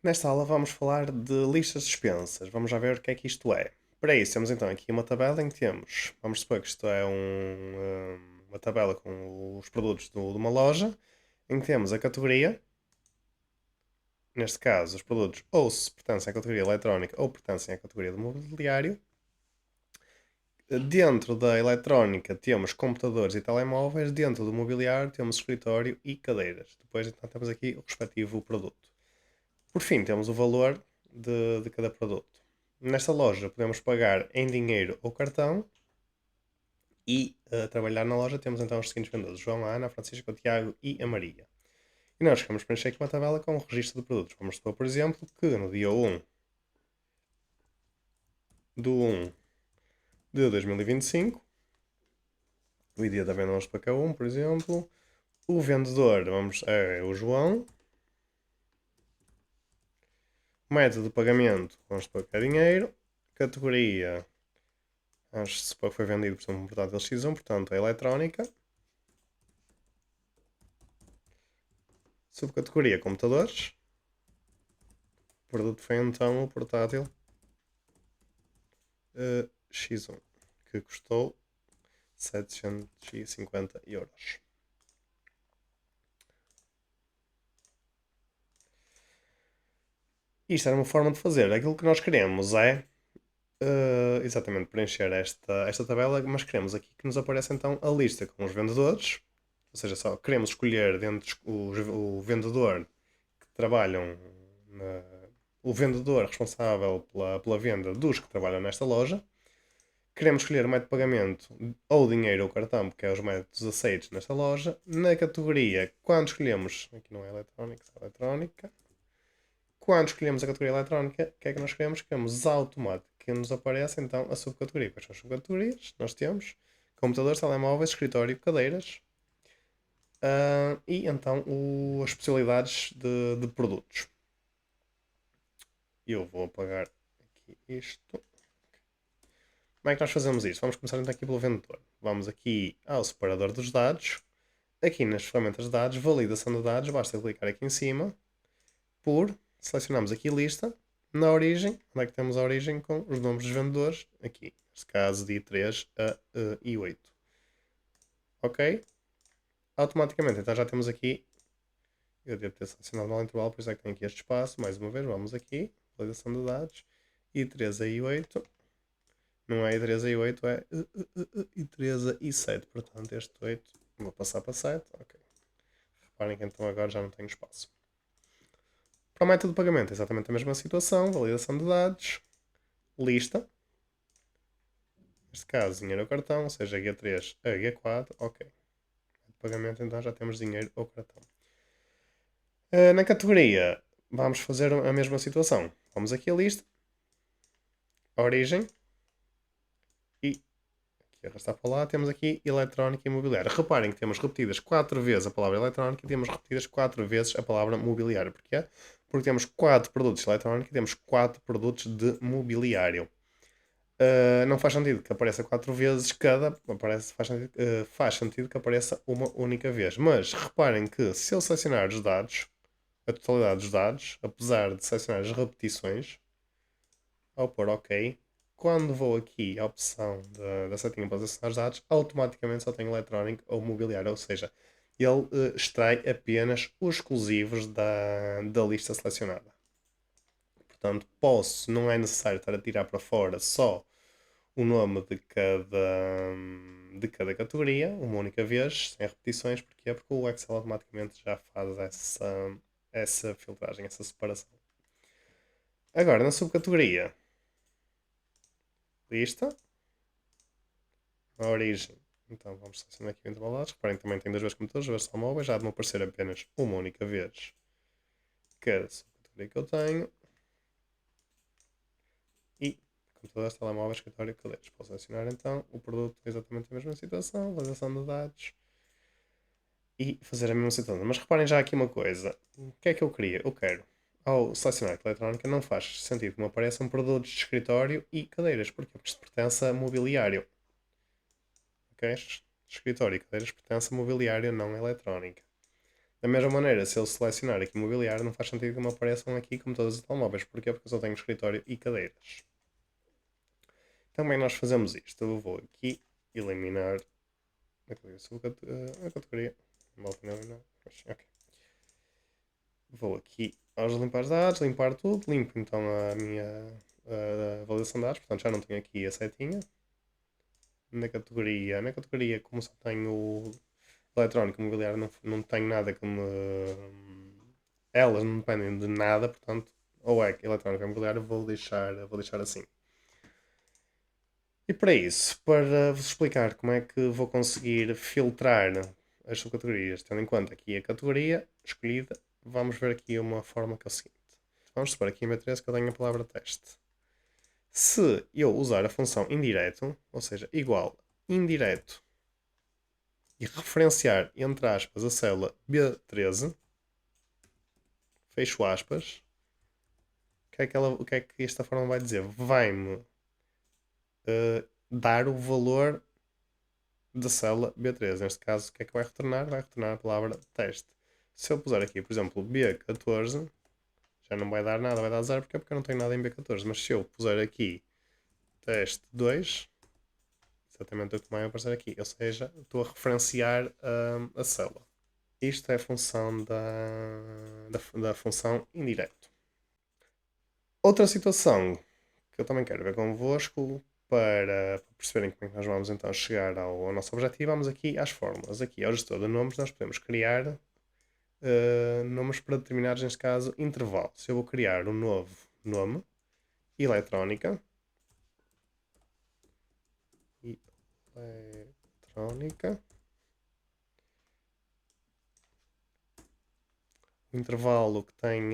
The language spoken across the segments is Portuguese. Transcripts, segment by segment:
Nesta aula vamos falar de listas suspensas. Vamos já ver o que é que isto é. Para isso, temos então aqui uma tabela em que temos, vamos supor que isto é uma tabela com os produtos de uma loja, em que temos a categoria, neste caso os produtos ou se pertencem à categoria eletrónica ou pertencem à categoria do mobiliário. Dentro da eletrónica temos computadores e telemóveis, dentro do mobiliário temos escritório e cadeiras. Depois então temos aqui o respectivo produto. Por fim, temos o valor de cada produto. Nesta loja podemos pagar em dinheiro ou cartão e a trabalhar na loja temos então os seguintes vendedores: João, a Ana, a Francisca, o Tiago e a Maria. E nós vamos preencher aqui uma tabela com o registro de produtos. Vamos supor, por exemplo, que no dia 1 de 1 de 2025, o dia da venda vamos para cá 1, por exemplo, o vendedor é o João, o método de pagamento vamos supor que é dinheiro, categoria vamos supor que foi vendido por um portátil X1, portanto é eletrónica. Subcategoria computadores. O produto foi então o portátil X1, que custou 750 euros. Isto era uma forma de fazer. Aquilo que nós queremos é exatamente preencher esta tabela, mas queremos aqui que nos apareça então a lista com os vendedores, ou seja, só queremos escolher dentro o vendedor que trabalham o vendedor responsável pela venda dos que trabalham nesta loja. Queremos escolher o método de pagamento ou dinheiro ou cartão, porque é os métodos aceitos nesta loja. Na categoria, quando escolhemos, aqui não é eletrónica, é eletrónica. Quando escolhemos a categoria eletrónica, o que é que nós queremos? Queremos automático que nos apareça então a subcategoria. Quais são as subcategorias? Nós temos computadores, telemóveis, escritório, cadeiras. E então as possibilidades de produtos. Eu vou apagar aqui isto. Como é que nós fazemos isto? Vamos começar então aqui pelo vendedor. Vamos aqui ao separador dos dados. Aqui nas ferramentas de dados, validação de dados, basta clicar aqui em cima. Selecionamos aqui lista. Na origem, onde é que temos a origem com os nomes dos vendedores? Aqui, neste caso de I3 a I8. Ok? Automaticamente, então já temos aqui, eu devo ter selecionado mal intervalo, por isso é que tem aqui este espaço. Mais uma vez, vamos aqui, validação de dados, I3 a I8. Não é I3 a I8, é I3 a I7. Portanto, este 8 vou passar para 7. Ok. Reparem que então agora já não tenho espaço. Para o método de pagamento, é exatamente a mesma situação. Validação de dados. Lista. Neste caso, dinheiro ou cartão, seja G3 a G4. Ok. De pagamento, então já temos dinheiro ou cartão. Na categoria, vamos fazer a mesma situação. Vamos aqui a lista. A origem. E aqui arrastar para lá, temos aqui eletrónica e imobiliária. Reparem que temos repetidas 4 vezes a palavra eletrónica e temos repetidas 4 vezes a palavra mobiliário. Porquê? Porque temos 4 produtos de eletrónica e temos 4 produtos de mobiliário. Não faz sentido que apareça 4 vezes cada, faz sentido que apareça uma única vez. Mas reparem que se eu selecionar os dados, a totalidade dos dados, apesar de selecionar as repetições, ao pôr OK, quando vou aqui à opção da setinha para selecionar os dados, automaticamente só tenho eletrónico ou mobiliário, ou seja, ele extrai apenas os exclusivos da lista selecionada. Portanto, não é necessário estar a tirar para fora só o nome de cada categoria, uma única vez, sem repetições. Porquê? Porque o Excel automaticamente já faz essa filtragem, essa separação. Agora, na subcategoria, lista, a origem. Então vamos selecionar aqui o intervalo de dados. Reparem que também tem 2 vezes computadores, 2 vezes telemóveis. Já de me aparecer apenas uma única vez cada subcategoria que eu tenho. E computadores, telemóveis, escritório, cadeiras. Posso selecionar então o produto exatamente a mesma situação, validação de dados e fazer a mesma situação. Mas reparem já aqui uma coisa. O que é que eu queria? Eu quero, ao selecionar a eletrónica, não faz sentido que me apareçam produtos de escritório e cadeiras. Porquê? Porque isto pertence a mobiliário. Ok? Escritório e cadeiras pertence a mobiliário, não a eletrónica. Da mesma maneira, se eu selecionar aqui mobiliário, não faz sentido que me apareçam aqui como todos os telemóveis. Porquê? Porque eu só tenho escritório e cadeiras. Também nós fazemos isto. Eu vou aqui eliminar a categoria. Não vale a pena eliminar. Ok. Vou aqui aos limpar dados, limpar tudo. Limpo então a minha validação de dados. Portanto, já não tenho aqui a setinha. Na categoria, como só tenho eletrónico e mobiliário, não tenho nada que me. Elas não dependem de nada, portanto, ou é eletrónico ou mobiliário, vou deixar assim. E para isso, para vos explicar como é que vou conseguir filtrar as subcategorias, tendo em conta aqui a categoria escolhida, vamos ver aqui uma forma que é o seguinte. Vamos supor aqui em B13 que eu tenho a palavra teste. Se eu usar a função indireto, ou seja, igual indireto, e referenciar, entre aspas, a célula B13, fecho aspas, o que é que esta forma vai dizer? Vai-me dar o valor da célula B13. Neste caso, o que é que vai retornar? Vai retornar a palavra teste. Se eu puser aqui, por exemplo, B14, já não vai dar nada, vai dar 0, porque eu não tenho nada em B14. Mas se eu puser aqui teste 2, exatamente o que vai aparecer aqui. Ou seja, estou a referenciar a célula. Isto é a função da função indireto. Outra situação que eu também quero ver convosco para perceberem como é que nós vamos então chegar ao nosso objetivo, vamos aqui às fórmulas. Aqui ao gestor de nomes nós podemos criar nomes para determinados, neste caso, intervalos. Se eu vou criar um novo nome, eletrónica, o intervalo que tem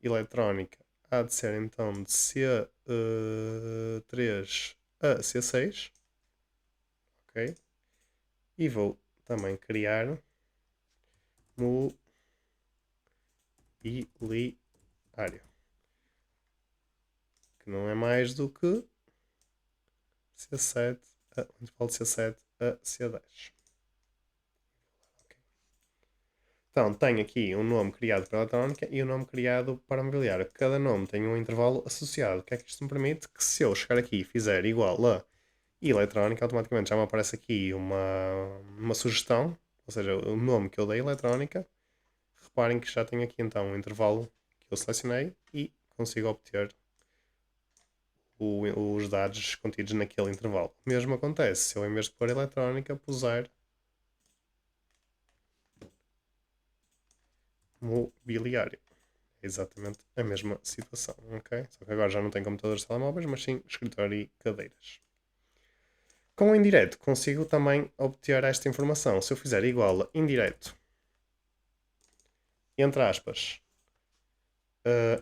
eletrónica há de ser então de C3 a C6, ok? E vou também criar mobiliário, que não é mais do que C7 o intervalo de C7 a C10. Então, tenho aqui um nome criado para a eletrónica e um nome criado para o mobiliário. Cada nome tem um intervalo associado. O que é que isto me permite? Que se eu chegar aqui e fizer igual a eletrónica, automaticamente já me aparece aqui uma sugestão, ou seja, o nome que eu dei eletrónica. Reparem que já tenho aqui então um intervalo que eu selecionei e consigo obter os dados contidos naquele intervalo. O mesmo acontece se eu, em vez de pôr eletrónica, puser mobiliário. É exatamente a mesma situação, ok? Só que agora já não tem computadores de telemóveis, mas sim escritório e cadeiras. Com o indireto consigo também obter esta informação. Se eu fizer igual a indireto, entre aspas,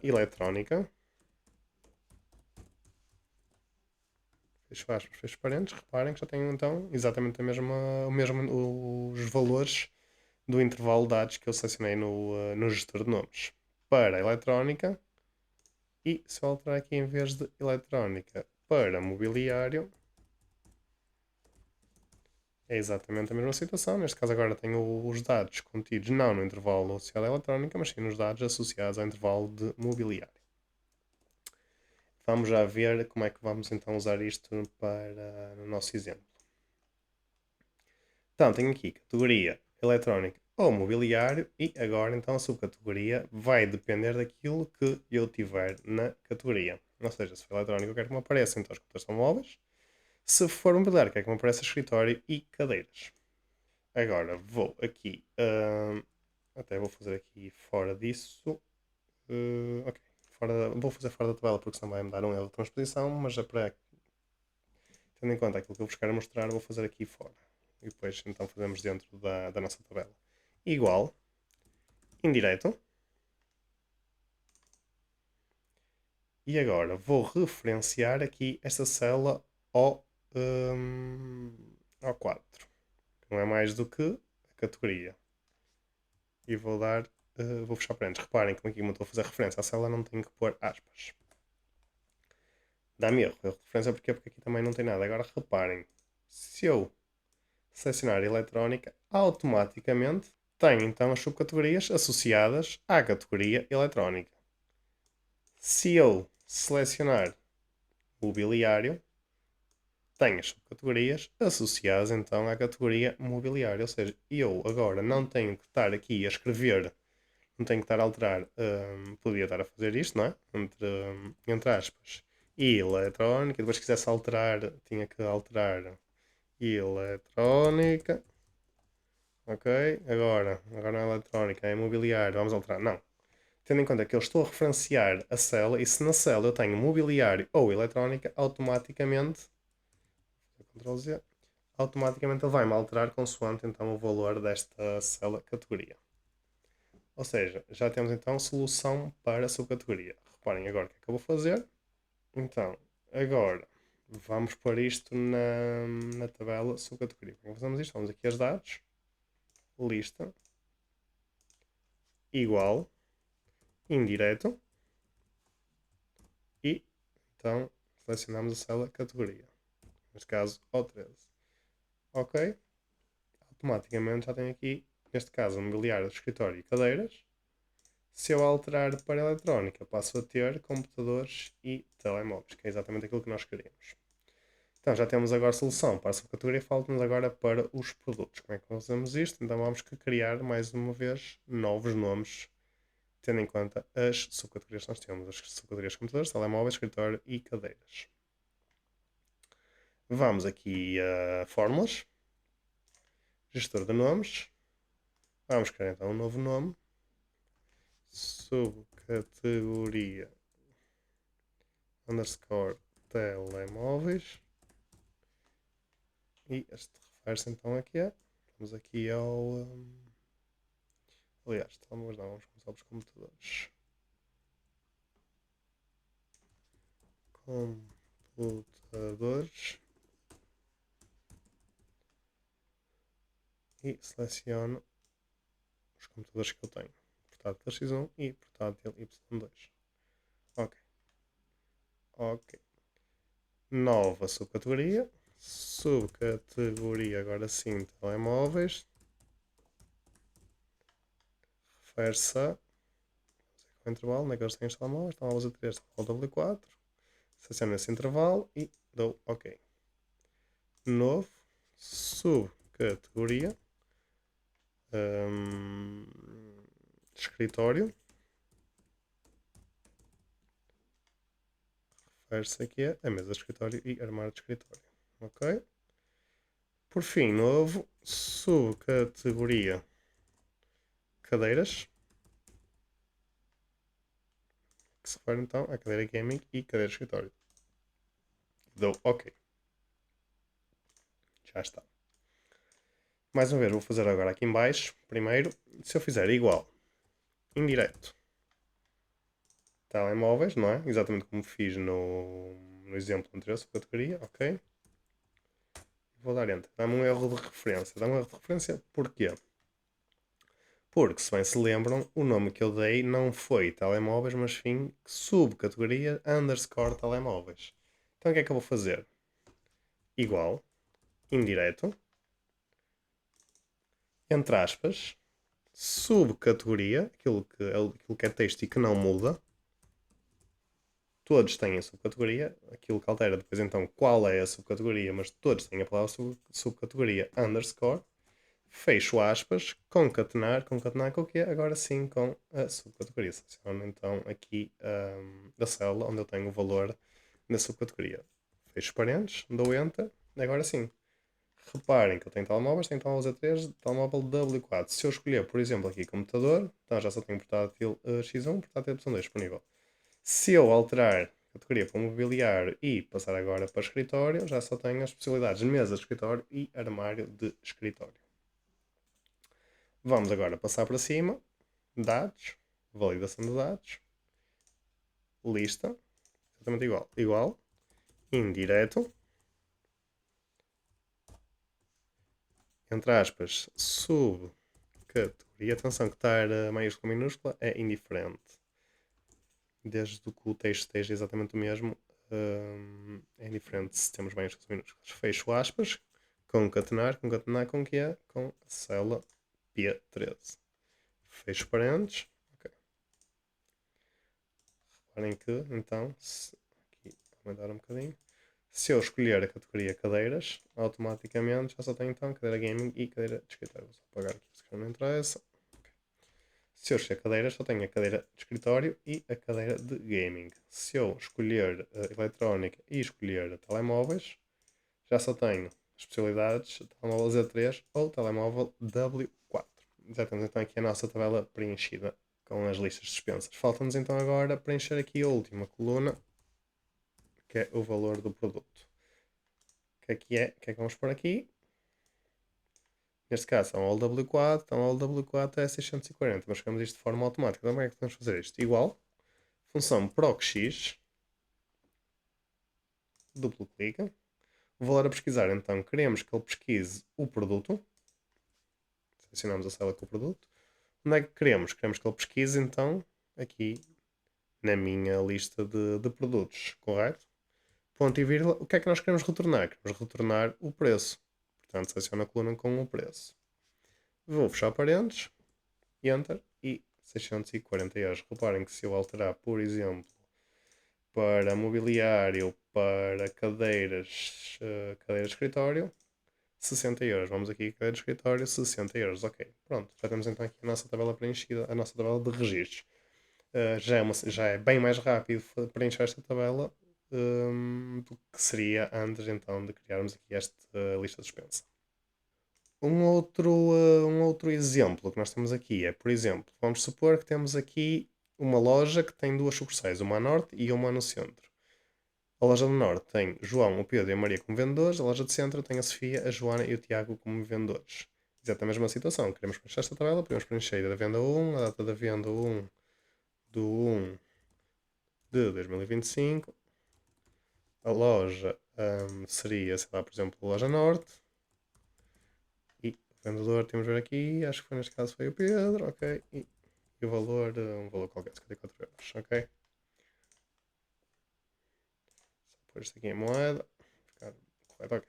eletrónica, fecho aspas, fecho parênteses, reparem que já tenho então exatamente os valores do intervalo de dados que eu selecionei no gestor de nomes. Para eletrónica, e se eu alterar aqui em vez de eletrónica para mobiliário, é exatamente a mesma situação. Neste caso agora tenho os dados contidos não no intervalo associado à eletrónica, mas sim nos dados associados ao intervalo de mobiliário. Vamos já ver como é que vamos então usar isto para o nosso exemplo. Então, tenho aqui categoria eletrónica ou mobiliário e agora então a subcategoria vai depender daquilo que eu tiver na categoria. Ou seja, se for eletrónico eu quero que me apareça então os computadores são móveis. Se for mobiliário quero que me apareça escritório e cadeiras. Agora vou aqui, até vou fazer aqui fora disso. Ok, vou fazer fora da tabela porque senão vai-me dar um erro de transposição, mas já para, tendo em conta aquilo que eu vos quero mostrar, vou fazer aqui fora. E depois então fazemos dentro da nossa tabela. Igual, indireto. E agora vou referenciar aqui esta célula ao 4. Que não é mais do que a categoria. E vou fechar parênteses. Reparem que aqui como estou a fazer referência à célula não tenho que pôr aspas. Dá-me erro. A referência porque aqui também não tem nada. Agora reparem, se eu selecionar eletrónica, automaticamente tem então as subcategorias associadas à categoria eletrónica. Se eu selecionar mobiliário, tem as subcategorias associadas então à categoria mobiliário. Ou seja, eu agora não tenho que estar aqui a escrever, não tenho que estar a alterar, podia estar a fazer isto, não é? Entre aspas, e eletrónica, depois se quisesse alterar, tinha que alterar eletrónica. Ok, agora não é eletrónica, é imobiliário, vamos alterar. Não. Tendo em conta que eu estou a referenciar a célula e se na célula eu tenho mobiliário ou eletrónica, automaticamente, Ctrl Z, automaticamente ele vai-me alterar consoante então o valor desta célula categoria. Ou seja, já temos então solução para a subcategoria. Reparem agora o que é que eu vou fazer. Então, agora vamos pôr isto na tabela subcategoria. Como fazemos isto? Vamos aqui aos dados, lista, igual, indireto e então selecionamos a célula categoria. Neste caso, O13. Ok? Automaticamente já tenho aqui, neste caso, mobiliário de escritório e cadeiras. Se eu alterar para eletrónica, passo a ter computadores e telemóveis, que é exatamente aquilo que nós queríamos. Então já temos agora solução para a subcategoria, falta-nos agora para os produtos. Como é que fazemos isto? Então vamos criar mais uma vez novos nomes, tendo em conta as subcategorias que nós temos, as subcategorias de computadores, telemóveis, escritório e cadeiras. Vamos aqui a fórmulas, gestor de nomes, vamos criar então um novo nome, subcategoria underscore telemóveis, e este refere-se então aqui a, vamos aqui ao, aliás, telemóveis não, vamos começar pelos computadores. Computadores e seleciono os computadores que eu tenho, portátil X1 e portátil Y2. Ok. Ok. Nova subcategoria. Subcategoria agora sim telemóveis. Refere-se a o intervalo, onde é que eles têm os telemóveis? Telemóveis a 3, telemóvel W4. Seleciono esse intervalo e dou OK. Novo, subcategoria, escritório, refere-se aqui a mesa de escritório e armário de escritório. Ok? Por fim, novo, subcategoria, cadeiras, que se refere então à cadeira gaming e cadeira de escritório. Dou OK. Já está. Mais uma vez, vou fazer agora aqui em baixo. Primeiro, se eu fizer igual, indireto, telemóveis, não é? Exatamente como fiz no exemplo anterior, subcategoria, ok? Vou dar Enter. Dá-me um erro de referência. Dá-me um erro de referência porquê? Porque, se bem se lembram, o nome que eu dei não foi telemóveis, mas sim subcategoria underscore telemóveis. Então o que é que eu vou fazer? Igual, indireto, entre aspas, subcategoria, aquilo que é texto e que não muda. Todos têm a subcategoria, aquilo que altera depois então qual é a subcategoria, mas todos têm a palavra subcategoria underscore, fecho aspas, concatenar com o quê? Agora sim com a subcategoria. Seleciono então aqui a célula onde eu tenho o valor da subcategoria. Fecho parênteses, dou enter, agora sim. Reparem que eu tenho telemóveis, tenho telemóveis A3, telemóvel W4. Se eu escolher, por exemplo, aqui computador, então já só tenho portátil X1, portátil Y2 disponível. Se eu alterar a categoria para mobiliário e passar agora para escritório, já só tenho as possibilidades de mesa de escritório e armário de escritório. Vamos agora passar para cima, dados, validação de dados, lista, exatamente igual, indireto, entre aspas, subcategoria, atenção que estar maiúscula minúscula é indiferente. Desde que o texto esteja exatamente o mesmo, é indiferente se temos maiúsculas ou minúsculas. Fecho aspas, concatenar com o que é? Com a célula P13. Fecho parênteses. Ok. Reparem que, então, aqui aumentar um bocadinho. Se eu escolher a categoria cadeiras, automaticamente já só tenho então cadeira gaming e cadeira de escritório. Vou só apagar aqui, se não interessa. Okay. Se eu escolher cadeiras, só tenho a cadeira de escritório e a cadeira de gaming. Se eu escolher eletrónica e escolher telemóveis, já só tenho as possibilidades de telemóvel Z3 ou telemóvel W4. Já temos então aqui a nossa tabela preenchida com as listas dispensas. Falta-nos então agora preencher aqui a última coluna, que é o valor do produto. O que é que vamos pôr aqui? Neste caso é um LW4, então o LW4 é 640. Nós chegamos isto de forma automática. Então como é que podemos fazer isto? Igual, função procx, duplo clique, o valor a pesquisar, então queremos que ele pesquise o produto. Selecionamos a célula com o produto. Onde é que queremos? Queremos que ele pesquise então aqui na minha lista de produtos, correto? Ponto e vírgula, o que é que nós queremos retornar? Queremos retornar o preço. Portanto, seleciono a coluna com o preço. Vou fechar parênteses, Enter e 640 euros. Reparem que se eu alterar, por exemplo, para mobiliário, para cadeiras, cadeira de escritório, 60 euros. Vamos aqui, cadeira de escritório, 60 euros. Ok, pronto. Já temos então aqui a nossa tabela preenchida, a nossa tabela de registros. Já é bem mais rápido preencher esta tabela do que seria antes então de criarmos aqui esta lista de dispensa. Um outro exemplo que nós temos aqui é, por exemplo, vamos supor que temos aqui uma loja que tem duas sucursais, uma a norte e uma no centro. A loja do norte tem João, o Pedro e a Maria como vendedores, a loja do centro tem a Sofia, a Joana e o Tiago como vendedores. Exatamente a mesma situação, queremos preencher esta tabela, podemos preencher a venda 1, a data da venda 1 do 1 de 2025. A loja seria, sei lá, por exemplo, a loja norte. E o vendedor, temos de ver aqui, acho que foi neste caso foi o Pedro, ok. E o valor, um valor qualquer, 54 euros, ok. Só pôr isto aqui em moeda, ficar correto, ok.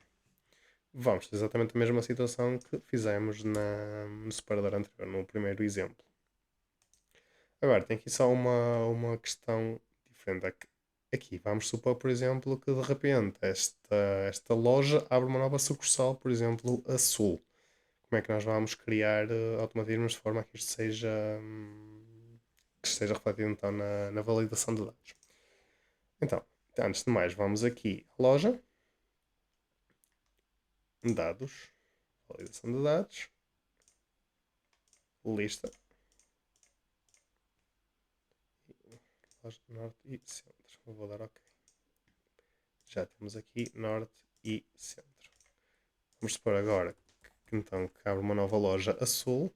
Vamos, exatamente a mesma situação que fizemos no separador anterior, no primeiro exemplo. Agora, tem aqui só uma questão diferente. Aqui, vamos supor, por exemplo, que de repente esta loja abre uma nova sucursal, por exemplo, a Sul. Como é que nós vamos criar automatismos de forma a que isto seja, que esteja refletido então na validação de dados? Então, antes de mais, vamos aqui à loja, dados, validação de dados, lista, loja norte e centro. Vou dar OK. Já temos aqui norte e centro. Vamos supor agora que então que abre uma nova loja a sul.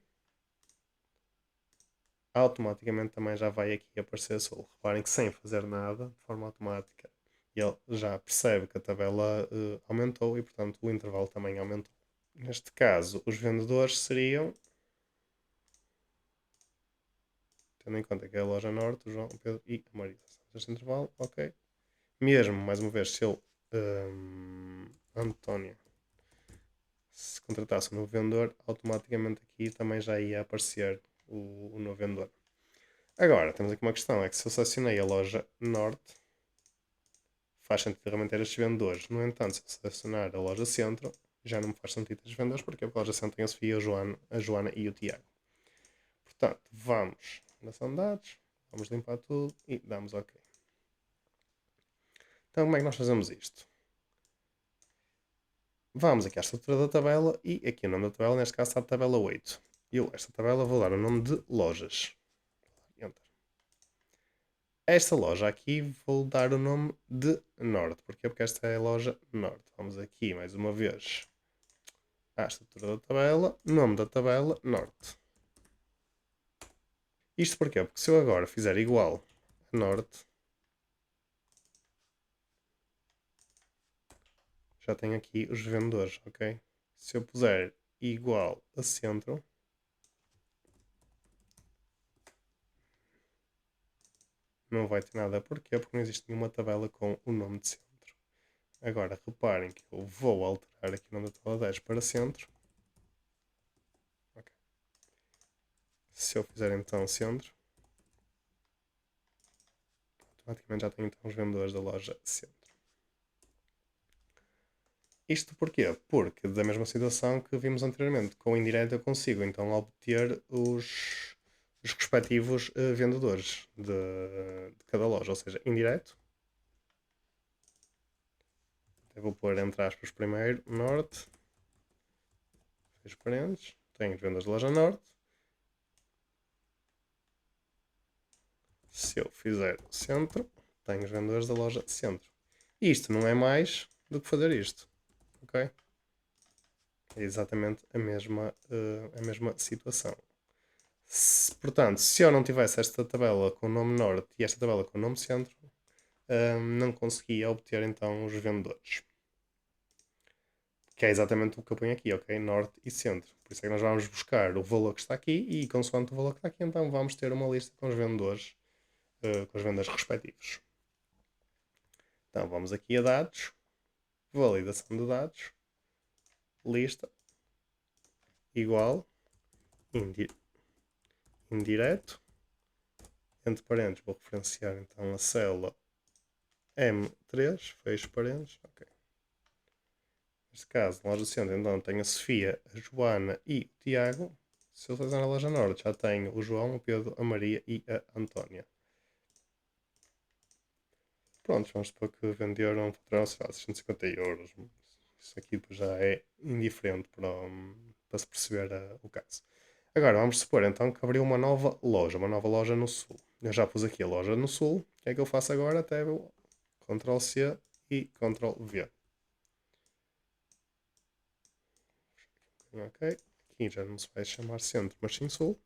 Automaticamente também já vai aqui aparecer a sul. Reparem que sem fazer nada, de forma automática, ele já percebe que a tabela aumentou e, portanto, o intervalo também aumentou. Neste caso, os vendedores seriam, tendo em conta que é a loja norte, o João, o Pedro e a Maria. Este intervalo, ok. Mesmo, mais uma vez, se eu, António, se contratasse um novo vendedor, automaticamente aqui também já ia aparecer o novo vendedor. Agora, temos aqui uma questão, é que se eu selecionei a loja norte, faz sentido realmente ter estes vendedores. No entanto, se eu selecionar a loja centro, já não me faz sentido estes vendedores, porque a loja centro tem a Sofia, a Joana e o Tiago. Portanto, vamos na ação de dados, vamos limpar tudo e damos OK. Então, como é que nós fazemos isto? Vamos aqui à estrutura da tabela e aqui o nome da tabela, neste caso está a tabela 8. Eu, esta tabela, vou dar o nome de lojas. Enter. Esta loja aqui vou dar o nome de Norte. Porquê? Porque esta é a loja Norte. Vamos aqui mais uma vez à estrutura da tabela, nome da tabela, Norte. Isto porquê? Porque se eu agora fizer igual a Norte, já tenho aqui os vendedores, ok? Se eu puser igual a Centro, não vai ter nada. Porquê? Porque não existe nenhuma tabela com o nome de Centro. Agora, reparem que eu vou alterar aqui o nome da tabela 10 para Centro. Okay. Se eu fizer então centro, automaticamente já tenho então os vendedores da loja centro. Isto porquê? Porque da mesma situação que vimos anteriormente, com o indireto eu consigo então obter os respectivos vendedores de cada loja, ou seja, indireto. Eu vou pôr entre aspas primeiro, norte, fecho parênteses, tenho os vendedores da loja norte. Se eu fizer centro, tenho os vendedores da loja centro. Isto não é mais do que fazer isto, ok? É exatamente a mesma situação. Portanto, se eu não tivesse esta tabela com o nome norte e esta tabela com o nome centro, não conseguia obter então os vendedores. Que é exatamente o que eu ponho aqui, ok? Norte e centro. Por isso é que nós vamos buscar o valor que está aqui e, consoante o valor que está aqui, então vamos ter uma lista com os vendedores, com as vendas respectivos. Então vamos aqui a dados, validação de dados, lista, igual, indireto, entre parênteses vou referenciar então a célula M3, fecho parênteses, ok. Neste caso, na loja centro, então tenho a Sofia, a Joana e o Tiago. Se eu fizer na loja norte, já tenho o João, o Pedro, a Maria e a Antónia. Pronto, vamos supor que venderam, faturaram 650 euros. Isso aqui já é indiferente para se perceber o caso. Agora, vamos supor então que abriu uma nova loja no Sul. Eu já pus aqui a loja no Sul. O que é que eu faço agora? Até vou Ctrl C e Ctrl V. Ok, aqui já não se vai chamar centro, mas sim Sul.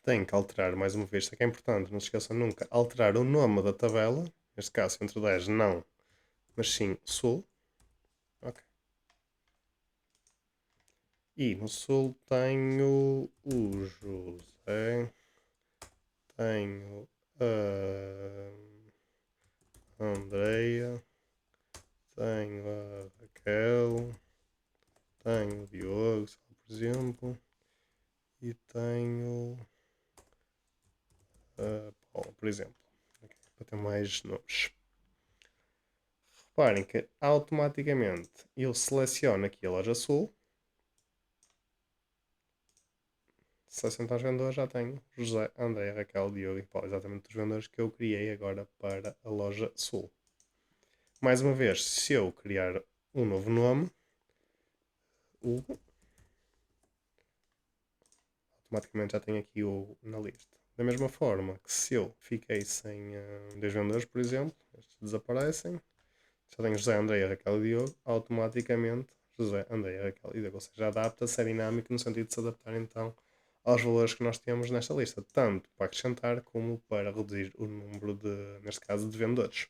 Tenho que alterar mais uma vez, isto é que é importante, não se esqueçam nunca, alterar o nome da tabela, neste caso centro 10 não, mas sim Sul. Ok. E no Sul tenho o José, tenho a Andreia, tenho a Raquel, tenho o Diogo, por exemplo, e tenho a Paula, por exemplo. Okay, para ter mais nomes. Reparem que automaticamente eu seleciono aqui a loja Sul. Selecionar os vendedores, já tenho José, André, Raquel, Diogo e Paulo, exatamente os vendedores que eu criei agora para a loja Sul. Mais uma vez, se eu criar um novo nome, Hugo, automaticamente já tenho aqui o na lista. Da mesma forma que se eu fiquei sem dois vendedores, por exemplo, estes desaparecem, só tenho José, André, Raquel e Diogo, automaticamente José, André, Raquel e Diogo. Ou seja, adapta-se, é dinâmico no sentido de se adaptar então aos valores que nós temos nesta lista, tanto para acrescentar como para reduzir o número de, neste caso, de vendedores.